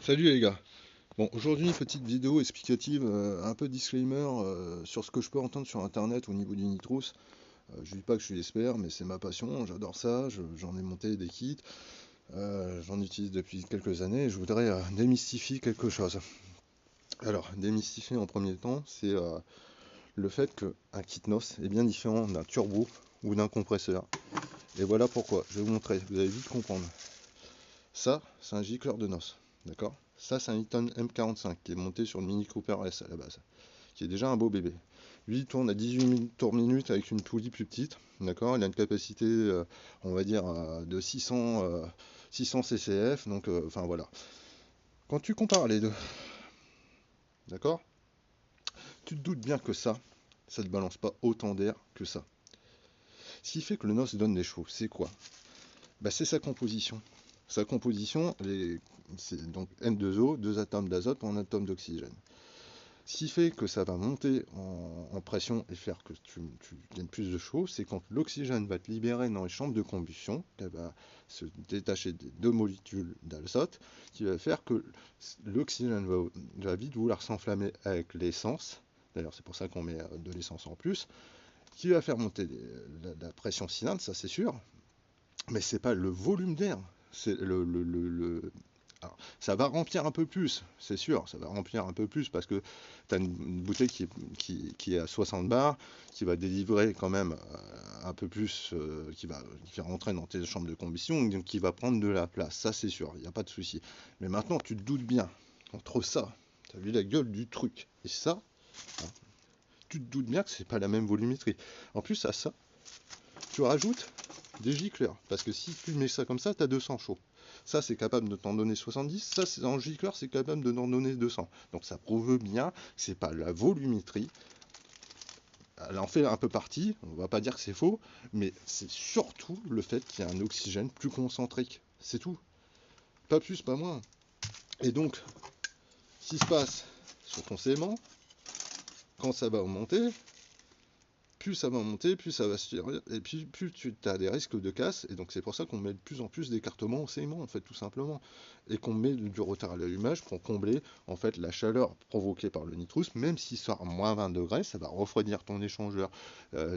Salut les gars. Bon, aujourd'hui, une petite vidéo explicative, un peu disclaimer sur ce que je peux entendre sur internet au niveau du nitrous. Je dis pas que je suis expert, mais c'est ma passion, j'adore ça, j'en ai monté des kits, j'en utilise depuis quelques années et je voudrais démystifier quelque chose. Alors, démystifier en premier temps, c'est le fait qu'un kit NOS est bien différent d'un turbo ou d'un compresseur. Et voilà pourquoi, je vais vous montrer, vous allez vite comprendre. Ça, c'est un gicleur de NOS, d'accord? Ça, c'est un Eaton M45 qui est monté sur le Mini Cooper S à la base, qui est déjà un beau bébé. Lui, il tourne à 18 tours minute avec une poulie plus petite, d'accord? Il a une capacité, on va dire, de 600 CCF, donc, enfin voilà. Quand tu compares les deux, d'accord? Tu te doutes bien que ça ne balance pas autant d'air que ça. Ce qui fait que le NOS donne des chevaux, c'est quoi? Bah, c'est sa composition. Sa composition, c'est donc N2O, deux atomes d'azote pour un atome d'oxygène. Ce qui fait que ça va monter en pression et faire que tu gagnes plus de chevaux, c'est quand l'oxygène va te libérer dans les chambres de combustion, elle va se détacher des deux molécules d'azote, qui va faire que l'oxygène va vite vouloir s'enflammer avec l'essence. D'ailleurs, c'est pour ça qu'on met de l'essence en plus, qui va faire monter la pression cylindre, ça c'est sûr, mais c'est pas le volume d'air, c'est alors, ça va remplir un peu plus, c'est sûr, ça va remplir un peu plus parce que tu as une bouteille qui est à 60 bars, qui va délivrer quand même un peu plus, qui va rentrer dans tes chambres de combustion, donc qui va prendre de la place, ça c'est sûr, il n'y a pas de souci. Mais maintenant, tu te doutes bien, entre ça, tu as vu la gueule du truc, et ça, hein, tu te doutes bien que c'est pas la même volumétrie. En plus, à ça, tu rajoutes des gicleurs. Parce que si tu mets ça comme ça, tu as 200 chauds. Ça, c'est capable de t'en donner 70. Ça, c'est en gicleur, c'est capable de t'en donner 200. Donc ça prouve bien que c'est pas la volumétrie. Elle en fait un peu partie, on va pas dire que c'est faux, mais c'est surtout le fait qu'il y a un oxygène plus concentrique. C'est tout. Pas plus, pas moins. Et donc, ce qui se passe sur ton sément, quand ça va augmenter, plus ça va monter, plus ça va se tirer, et puis plus tu as des risques de casse, et donc c'est pour ça qu'on met de plus en plus d'écartements au sément, en fait, tout simplement, et qu'on met du retard à l'allumage pour combler, en fait, la chaleur provoquée par le nitrous, même s'il sort à moins 20 degrés, ça va refroidir ton échangeur,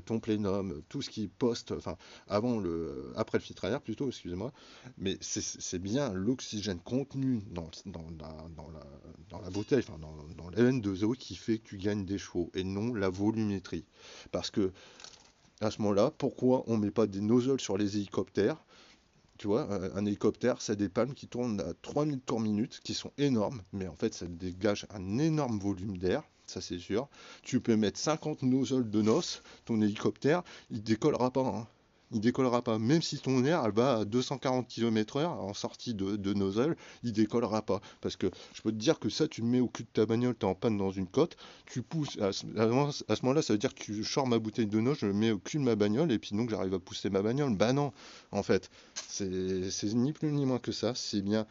ton plénum, tout ce qui poste, enfin, après le filtre à air plutôt, excusez-moi, mais c'est bien l'oxygène contenu dans la bouteille, enfin, dans la N2O qui fait que tu gagnes des chevaux, et non la volumétrie. Parce que à ce moment-là, pourquoi on ne met pas des nozzles sur les hélicoptères? Tu vois, un hélicoptère, ça a des palmes qui tournent à 3000 tours minute, qui sont énormes, mais en fait, ça dégage un énorme volume d'air, ça c'est sûr. Tu peux mettre 50 nozzles de NOS, ton hélicoptère, il décollera pas, hein. Il décollera pas. Même si ton air elle va à 240 km/h en sortie de nozzle, il décollera pas. Parce que je peux te dire que ça, tu le mets au cul de ta bagnole, tu es en panne dans une côte, tu pousses. À ce moment-là, ça veut dire que tu sors ma bouteille de NOS, je le mets au cul de ma bagnole, et puis donc j'arrive à pousser ma bagnole. Bah non, en fait. C'est ni plus ni moins que ça. C'est bien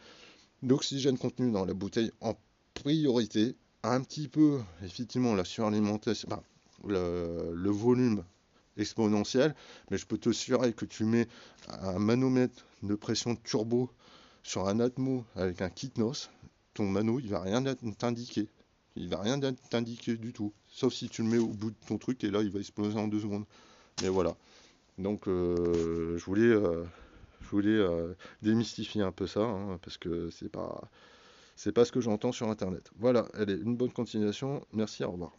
l'oxygène contenu dans la bouteille en priorité. Un petit peu, effectivement, la suralimentation, enfin, le volume exponentiel, mais je peux te assurer que tu mets un manomètre de pression turbo sur un Atmo avec un kit NOS, ton mano, il va rien t'indiquer. Il va rien t'indiquer du tout. Sauf si tu le mets au bout de ton truc et là, il va exploser en 2 secondes. Mais voilà. Donc, je voulais démystifier un peu ça, hein, parce que c'est pas ce que j'entends sur Internet. Voilà, allez, une bonne continuation. Merci, au revoir.